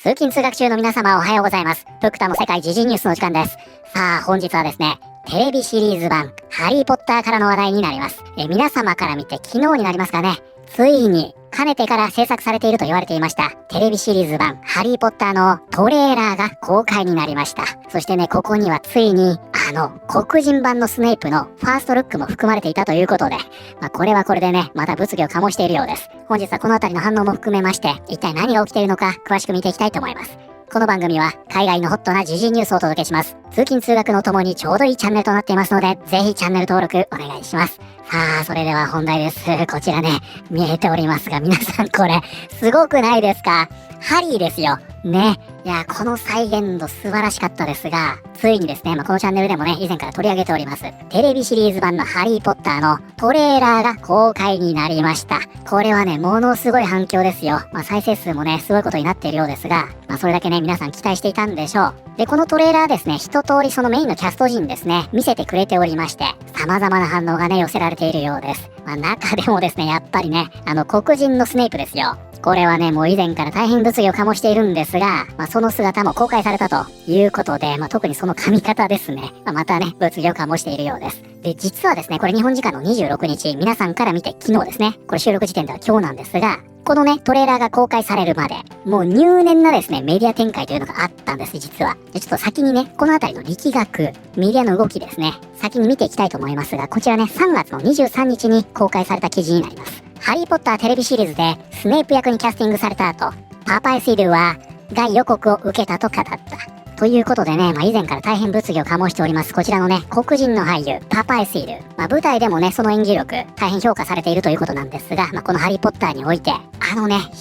通勤通学中の皆様おはようございます。プクタの世界時事ニュースの時間です。さあ、本日はですね、テレビシリーズ版ハリーポッターからの話題になります。皆様から見て昨日になりますかね、ついにかねてから制作されていると言われていましたテレビシリーズ版ハリーポッターのトレーラーが公開になりました。そしてね、ここにはついに黒人版のスネイプのファーストルックも含まれていたということで、これはこれでね、また物議を醸しているようです。本日はこのあたりの反応も含めまして、一体何が起きているのか詳しく見ていきたいと思います。この番組は海外のホットな時事ニュースをお届けします。通勤通学のともにちょうどいいチャンネルとなっていますので、ぜひチャンネル登録お願いします。さあ、それでは本題です。こちらね、見えておりますが、皆さんこれ、すごくないですか？ハリーですよ。ね。いや、この再現度素晴らしかったですが、ついにですね、このチャンネルでもね、以前から取り上げております、テレビシリーズ版のハリーポッターのトレーラーが公開になりました。これはね、ものすごい反響ですよ。再生数もね、すごいことになっているようですが、それだけね、皆さん期待していたんでしょう。で、このトレーラーですね、一通りそのメインのキャスト陣ですね、見せてくれておりまして、様々な反応がね、寄せられているようです。中でもですね、やっぱりね、黒人のスネイプですよ。これはね、もう以前から大変物議を醸しているんですが、その姿も公開されたということで、特にその髪型ですね、またね、物議を醸しているようです。で、実はですね、これ日本時間の26日、皆さんから見て昨日ですね、これ収録時点では今日なんですが、このね、トレーラーが公開されるまで、もう入念なですね、メディア展開というのがあったんです、実は。で、ちょっと先にね、このあたりの力学、メディアの動きですね、先に見ていきたいと思いますが、こちらね、3月の23日に公開された記事になります。ハリーポッターテレビシリーズでスネイプ役にキャスティングされた後、パパイシードが予告を受けたと語った。ということでね、以前から大変物議を醸しております、こちらのね、黒人の俳優、パパイシール。舞台でもね、その演技力、大変評価されているということなんですが、このハリーポッターにおいて、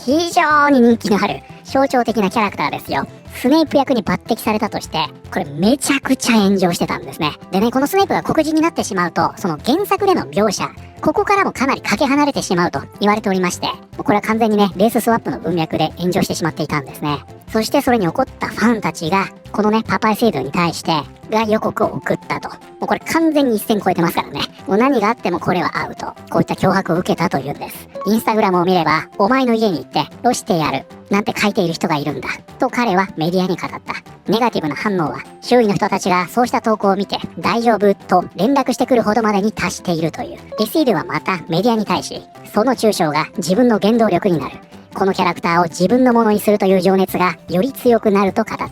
非常に人気のある、象徴的なキャラクターですよ。スネイプ役に抜擢されたとして、これめちゃくちゃ炎上してたんですね。でね、このスネイプが黒人になってしまうと、その原作での描写、ここからもかなりかけ離れてしまうと言われておりまして、これは完全にね、レーススワップの文脈で炎上してしまっていたんですね。そしてそれに怒ったファンたちが、このね、パパイシードに対して、が予告を送ったと。もうこれ完全に一線超えてますからね。もう何があってもこれはアウト。こういった脅迫を受けたというんです。インスタグラムを見れば、お前の家に行って、ロしてやる。なんて書いている人がいるんだ。と彼はメディアに語った。ネガティブな反応は、周囲の人たちがそうした投稿を見て、大丈夫と連絡してくるほどまでに達しているという。で、シールはまたメディアに対し、その中傷が自分の原動力になる。このキャラクターを自分のものにするという情熱がより強くなると語った。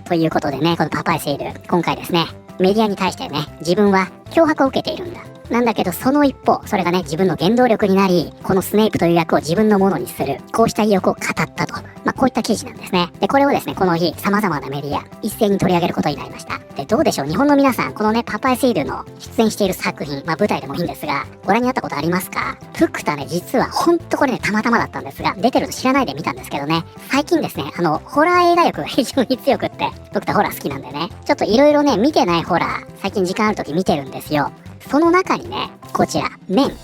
ということでね、このパパイシール、今回ですね、メディアに対してね、自分は脅迫を受けているんだ。なんだけどその一方、それがね、自分の原動力になり、このスネイプという役を自分のものにする。こうした意欲を語ったと。こういった記事なんですね。で、これをですね、この日、様々なメディア、一斉に取り上げることになりました。で、どうでしょう、日本の皆さん、このね、パパイシールの出演している作品、舞台でもいいんですが、ご覧になったことありますか？プクタね、実はほんとこれね、たまたまだったんですが、出てるの知らないで見たんですけどね、最近ですね、ホラー映画欲が非常に強くって、プクタホラー好きなんでね、ちょっといろいろね、見てないホラー、最近時間ある時見てるんですよ。その中にね、こちら、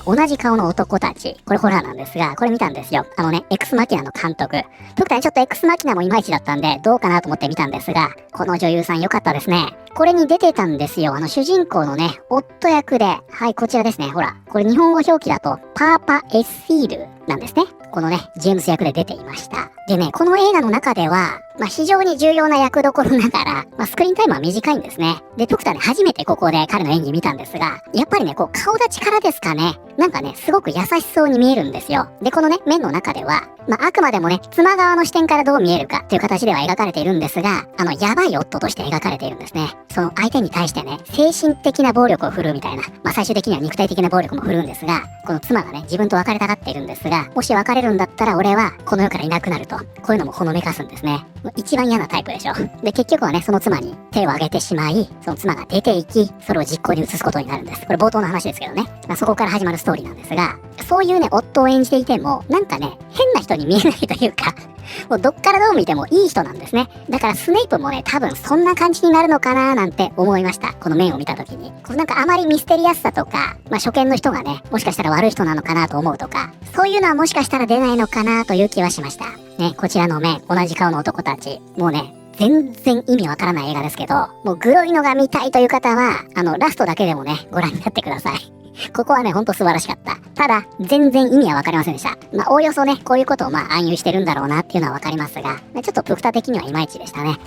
同じ顔の男たち。これホラーなんですが、これ見たんですよ。エクスマキナの監督。プクタね、ちょっとエクスマキナもいまいちだったんで、どうかなと思って見たんですが、この女優さん良かったですね。これに出てたんですよ。主人公のね、夫役で、はい、こちらですね。ほら、これ日本語表記だと、パーパ・エッシールなんですね。このね、ジェームス役で出ていました。でね、この映画の中では、非常に重要な役どころながら、スクリーンタイムは短いんですね。で、プクタね、初めてここで彼の演技見たんですが、やっぱりね、こう、顔立ちからですかね。なんかね、すごく優しそうに見えるんですよ。で、このね、面の中では、あくまでもね、妻側の視点からどう見えるかという形では描かれているんですが、やばい夫として描かれているんですね。その相手に対してね、精神的な暴力を振るうみたいな、最終的には肉体的な暴力も振るうんですが、この妻がね、自分と別れたがっているんですが、もし別れるんだったら俺はこの世からいなくなると、こういうのもほのめかすんですね。一番嫌なタイプでしょ。で、結局はね、その妻に手を挙げてしまい、その妻が出て行き、それを実行に移すことになるんです。これ冒頭の話ですけどね。そこから始まるストーリーなんですが、そういうね、夫を演じていても、なんかね、変な人に見えないというか、もうどっからどう見てもいい人なんですね。だからスネイプもね、多分そんな感じになるのかなーなんて思いました。この面を見た時に。なんかあまりミステリアスさとか、初見の人がね、もしかしたら悪い人なのかなと思うとか、そういうのはもしかしたら出ないのかなという気はしました。ね、こちらの面、同じ顔の男たち。もうね、全然意味わからない映画ですけど、もうグロいのが見たいという方は、ラストだけでもね、ご覧になってください。ここはね、ほんと素晴らしかった。ただ、全然意味はわかりませんでした。おおよそね、こういうことを暗喩してるんだろうなっていうのはわかりますが、ちょっとプクタ的にはいまいちでしたね。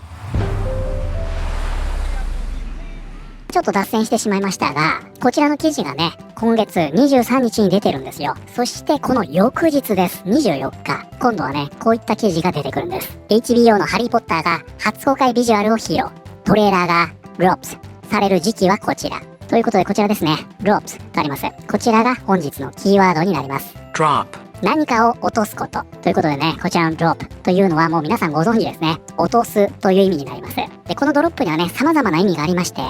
ちょっと脱線してしまいましたが、こちらの記事がね、今月23日に出てるんですよ。そしてこの翌日です。24日。今度はね、こういった記事が出てくるんです。HBO のハリーポッターが初公開ビジュアルを披露。トレーラーがドロップスされる時期はこちら。ということでこちらですね。ドロップスとあります。こちらが本日のキーワードになります。drop 何かを落とすこと。ということでね、こちらのドロップというのはもう皆さんご存知ですね。落とすという意味になります。で、このドロップにはね、様々な意味がありまして、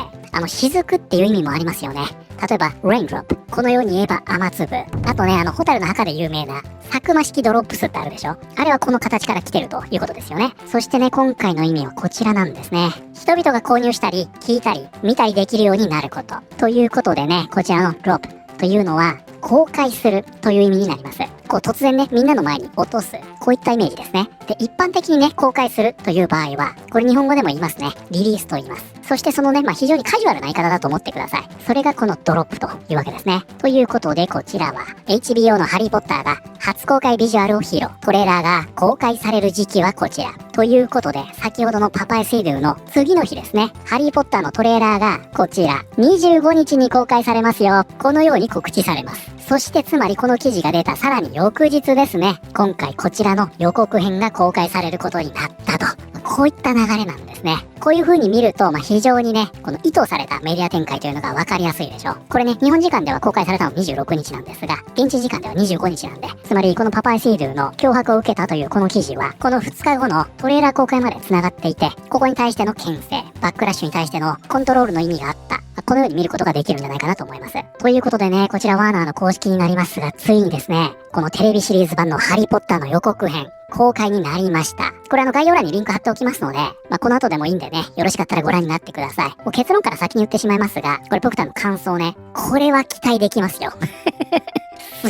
雫っていう意味もありますよね。例えば、raindrop。このように言えば雨粒。あとね、ホタルの墓で有名な、サクマ式ドロップスってあるでしょ。あれはこの形から来てるということですよね。そしてね、今回の意味はこちらなんですね。人々が購入したり、聞いたり、見たりできるようになること。ということでね、こちらのドロップというのは、公開するという意味になります。こう突然ね、みんなの前に落とす。こういったイメージですね。で、一般的にね、公開するという場合は、これ日本語でも言いますね。リリースと言います。そしてそのね、非常にカジュアルな言い方だと思ってください。それがこのドロップというわけですね。ということで、こちらは HBO のハリーポッターが初公開ビジュアルを披露。トレーラーが公開される時期はこちら。ということで、先ほどのパパイセイドゥの次の日ですね。ハリーポッターのトレーラーがこちら、25日に公開されますよ。このように告知されます。そしてつまりこの記事が出たさらに翌日ですね。今回こちらの予告編が公開されることになったと。こういった流れなんですね。こういう風に見ると、非常にね、この意図されたメディア展開というのが分かりやすいでしょう。これね、日本時間では公開されたの26日なんですが、現地時間では25日なんで、つまりこのパパイシードゥの脅迫を受けたというこの記事は、この2日後のトレーラー公開まで繋がっていて、ここに対しての牽制、バックラッシュに対してのコントロールの意味があった。このように見ることができるんじゃないかなと思います。ということでね、こちらワーナーの公式になりますが、ついにですね、このテレビシリーズ版のハリーポッターの予告編、公開になりました。これ概要欄にリンク貼っておきますので、この後でもいいんでね、よろしかったらご覧になってください。もう結論から先に言ってしまいますが、これ僕たの感想ね、これは期待できますよ。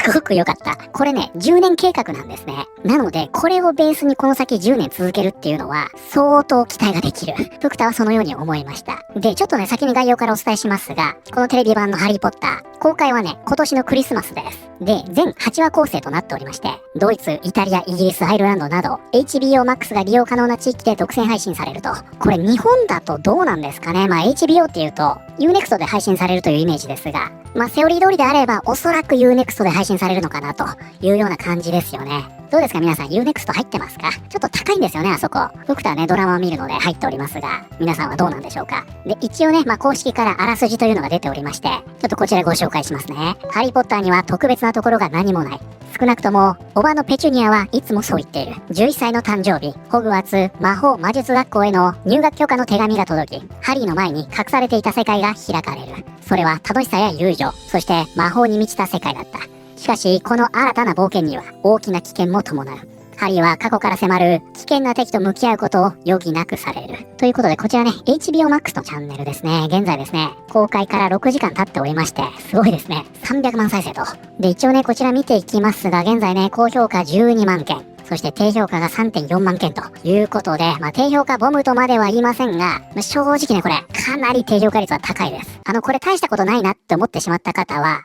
すごく良かった。これね、10年計画なんですね。なので、これをベースにこの先10年続けるっていうのは、相当期待ができる。フクタはそのように思いました。で、ちょっとね、先に概要からお伝えしますが、このテレビ版のハリーポッター、公開はね、今年のクリスマスです。で、全8話構成となっておりまして、ドイツ、イタリア、イギリス、アイルランドなど、HBO Max が利用可能な地域で独占配信されると。これ日本だとどうなんですかね。HBO っていうと、Unext で配信されるというイメージですが、セオリー通りであれば、おそらく Unext で配信されるのかなというような感じですよね。どうですか皆さん Unext 入ってますか？ちょっと高いんですよね、あそこ。僕とはね、ドラマを見るので入っておりますが、皆さんはどうなんでしょうか？で、一応ね、公式からあらすじというのが出ておりまして、ちょっとこちらご紹介しますね。ハリーポッターには特別なところが何もない。少なくとも、おばのペチュニアはいつもそう言っている。11歳の誕生日、ホグワーツ魔法魔術学校への入学許可の手紙が届き、ハリーの前に隠されていた世界が開かれる。それは楽しさや友情、そして魔法に満ちた世界だった。しかし、この新たな冒険には大きな危険も伴う。ハリーは過去から迫る危険な敵と向き合うことを余儀なくされる。ということで、こちらね、HBO Max のチャンネルですね。現在ですね、公開から6時間経っておりまして、すごいですね。300万再生と。で、一応ね、こちら見ていきますが、現在ね、高評価12万件。そして低評価が 3.4 万件ということで、低評価ボムとまでは言いませんが、正直ね、これ、かなり低評価率は高いです。これ大したことないなって思ってしまった方は、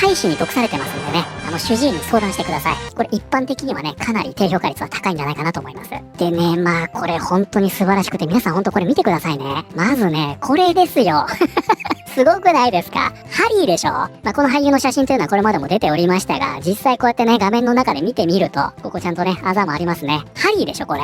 大使に毒されてますんでね、主治医に相談してください。これ一般的にはね、かなり低評価率は高いんじゃないかなと思います。でね、これ本当に素晴らしくて、皆さん本当これ見てくださいね。まずね、これですよ。すごくないですか？ハリーでしょ？この俳優の写真というのはこれまでも出ておりましたが、実際こうやってね、画面の中で見てみると、ここちゃんとね、あざもありますね。ハリーでしょ、これ。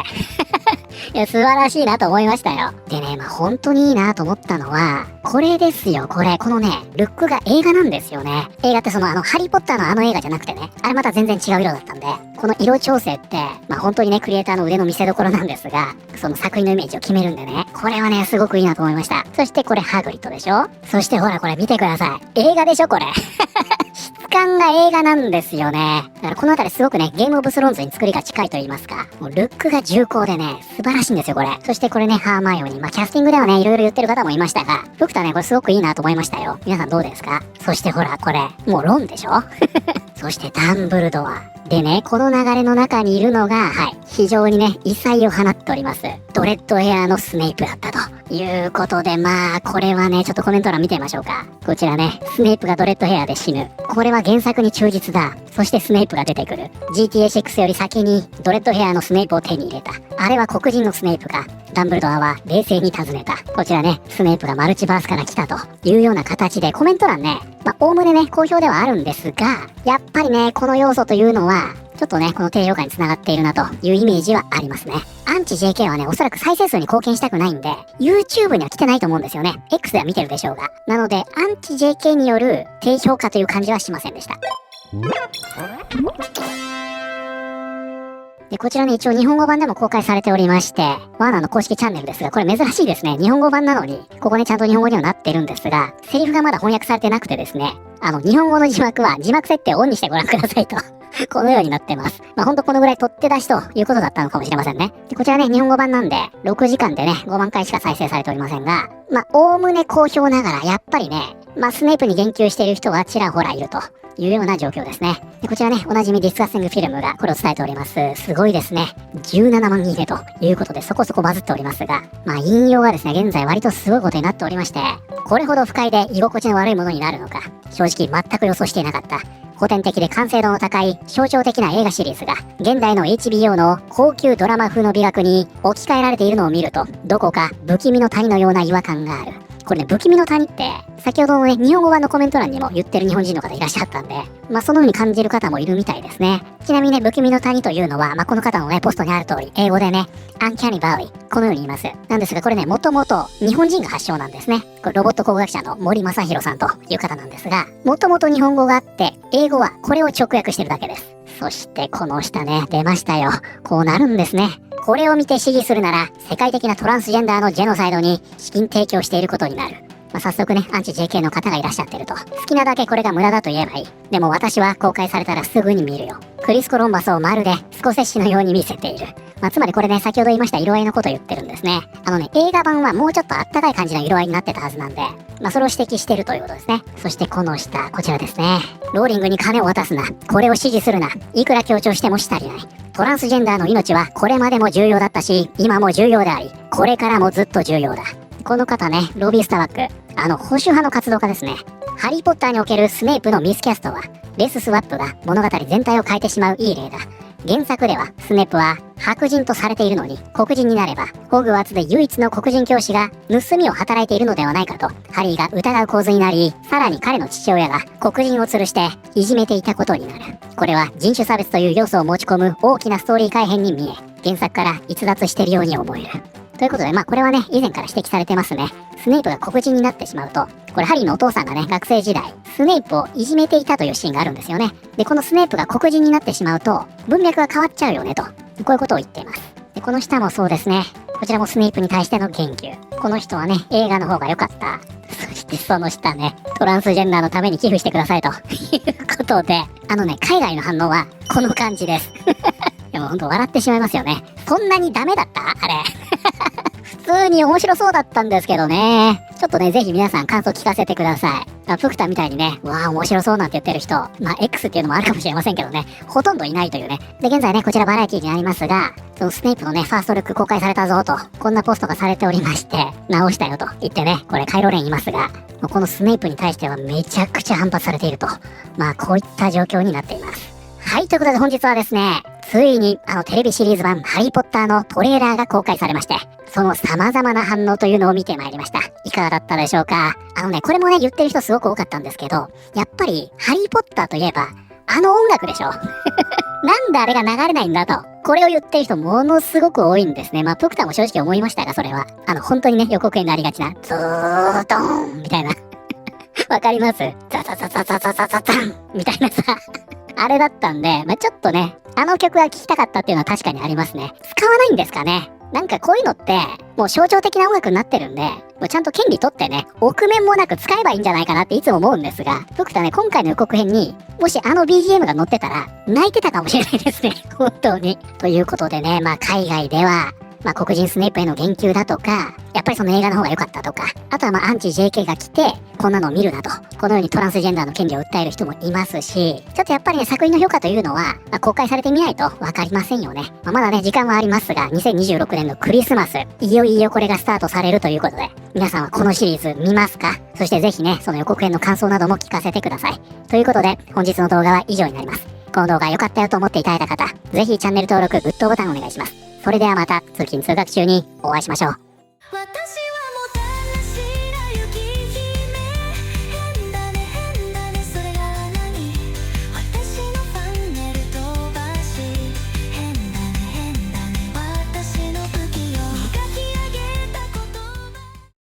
いや、素晴らしいなと思いましたよ。でね、本当にいいなと思ったのは、これですよ、これ。このね、ルックが映画なんですよね。映画ってハリーポッターの映画じゃなくてね、あれまた全然違う色だったんで、この色調整って、本当にね、クリエイターの腕の見せ所なんですが、その作品のイメージを決めるんでね、これはね、すごくいいなと思いました。そしてこれハグリッドでしょ？そしてほらこれ見てください。映画でしょ、これ。質感が映画なんですよね。だからこのあたりすごくね、ゲームオブスローンズに作りが近いと言いますか、もうルックが重厚でね、素晴らしいんですよ、これ。そしてこれね、ハーマイオニー。キャスティングではね、いろいろ言ってる方もいましたが、僕とはね、これすごくいいなと思いましたよ。皆さんどうですか？そしてほら、これ、もうロンでしょ？そしてダンブルドア。でね、この流れの中にいるのが、非常にね、異彩を放っております。ドレッドエアーのスネイプだったということで、まあ、これはね、ちょっとコメント欄見てみましょうか。こちらね、スネイプがドレッドヘアで死ぬ。これは原作に忠実だ。そしてスネイプが出てくる。GTA6 より先にドレッドヘアのスネイプを手に入れた。あれは黒人のスネイプか。ダンブルドアは冷静に尋ねた。こちらね、スネイプがマルチバースから来たというような形でコメント欄ね、おおむねね、好評ではあるんですが、やっぱりね、この要素というのは、ちょっとね、この低評価に繋がっているなというイメージはありますね。アンチ JK はね、おそらく再生数に貢献したくないんで、YouTube には来てないと思うんですよね。X では見てるでしょうが。なので、アンチ JK による低評価という感じはしませんでした。で、こちらね、一応日本語版でも公開されておりまして、ワーナーの公式チャンネルですが、これ珍しいですね。日本語版なのに、ここね、ちゃんと日本語にはなってるんですが、セリフがまだ翻訳されてなくてですね、日本語の字幕は字幕設定をオンにしてご覧くださいと。このようになってます。ほんとこのぐらい取って出しということだったのかもしれませんね。で、こちらね、日本語版なんで、6時間でね、5万回しか再生されておりませんが、おおむね好評ながら、やっぱりね、スネープに言及している人はちらほらいるというような状況ですね。で、こちらね、おなじみディスカッシングフィルムがこれを伝えております。すごいですね。17万いいねということでそこそこバズっておりますが、引用がですね、現在割とすごいことになっておりまして、これほど不快で居心地の悪いものになるのか、正直全く予想していなかった。古典的で完成度の高い象徴的な映画シリーズが現代の HBO の高級ドラマ風の美学に置き換えられているのを見ると、どこか不気味の谷のような違和感がある。これね、不気味の谷って先ほどのね、日本語版のコメント欄にも言ってる日本人の方いらっしゃったんで、そのように感じる方もいるみたいですね。ちなみにね、不気味の谷というのは、この方のね、ポストにある通り、英語でね、アンキャニバーリー、このように言います。なんですが、これね、もともと日本人が発祥なんですね。これロボット工学者の森正弘さんという方なんですが、もともと日本語があって、英語はこれを直訳してるだけです。そしてこの下ね、出ましたよ。こうなるんですね。これを見て支持するなら、世界的なトランスジェンダーのジェノサイドに資金提供していることになる。早速ね、アンチ JK の方がいらっしゃってると。好きなだけこれが無駄だと言えばいい。でも私は公開されたらすぐに見るよ。クリス・コロンバスをまるでスコセッシのように見せている。つまりこれね、先ほど言いました色合いのことを言ってるんですね。映画版はもうちょっとあったかい感じの色合いになってたはずなんで、それを指摘してるということですね。そしてこの下、こちらですね。ローリングに金を渡すな。これを支持するな。いくら強調してもしたりない。トランスジェンダーの命はこれまでも重要だったし、今も重要であり、これからもずっと重要だ。この方ね、ロビー・スタバック。保守派の活動家ですね。ハリー・ポッターにおけるスネープのミスキャストは、レス・スワップが物語全体を変えてしまういい例だ。原作では、スネープは白人とされているのに、黒人になれば、ホグワーツで唯一の黒人教師が盗みを働いているのではないかと、ハリーが疑う構図になり、さらに彼の父親が黒人を吊るしていじめていたことになる。これは人種差別という要素を持ち込む大きなストーリー改変に見え、原作から逸脱しているように思える。ということで、これはね、以前から指摘されてますね。スネイプが黒人になってしまうと、これハリーのお父さんがね、学生時代、スネイプをいじめていたというシーンがあるんですよね。で、このスネイプが黒人になってしまうと、文脈が変わっちゃうよねと、こういうことを言っています。で、この下もそうですね。こちらもスネイプに対しての言及。この人はね、映画の方が良かった。そしてその下ね、トランスジェンダーのために寄付してくださいということで、海外の反応はこの感じです。でもほんと笑ってしまいますよね。そんなにダメだったあれ。普通に面白そうだったんですけどね。ちょっとね、ぜひ皆さん感想聞かせてください。プクタみたいにね、わあ面白そうなんて言ってる人、X っていうのもあるかもしれませんけどね、ほとんどいないというね。で、現在ね、こちらバラエティにありますが、そのスネイプのね、ファーストルック公開されたぞと、こんなポストがされておりまして、直したよと言ってね、これカイロレンいますが、このスネイプに対してはめちゃくちゃ反発されていると、こういった状況になっています。はい、ということで本日はですね、ついにテレビシリーズ版ハリーポッターのトレーラーが公開されまして、その様々な反応というのを見てまいりました。いかがだったでしょうか。これもね、言ってる人すごく多かったんですけど、やっぱりハリーポッターといえば、音楽でしょ。なんであれが流れないんだと。これを言ってる人ものすごく多いんですね。プクタも正直思いましたが、それは。本当にね、予告編でありがちな、ズードーンみたいな。わかります？ザザザザザザザザザンみたいなさ。あれだったんで、ちょっとね、曲が聴きたかったっていうのは確かにありますね。使わないんですかね。なんかこういうのって、もう象徴的な音楽になってるんで、もうちゃんと権利取ってね、臆面もなく使えばいいんじゃないかなっていつも思うんですが、僕とね、今回の予告編に、もしBGM が載ってたら、泣いてたかもしれないですね。本当に。ということでね、海外では、黒人スネープへの言及だとか、やっぱりその映画の方が良かったとか、あとはアンチ JK が来て、こんなのを見るなと、このようにトランスジェンダーの権利を訴える人もいますし、ちょっとやっぱりね、作品の評価というのは、公開されてみないとわかりませんよね。まだね、時間はありますが、2026年のクリスマス、いよいよこれがスタートされるということで、皆さんはこのシリーズ見ますか？そしてぜひね、その予告編の感想なども聞かせてください。ということで、本日の動画は以上になります。この動画良かったよと思っていただいた方、ぜひチャンネル登録、グッドボタンお願いします。それではまた通勤通学中にお会いしましょう。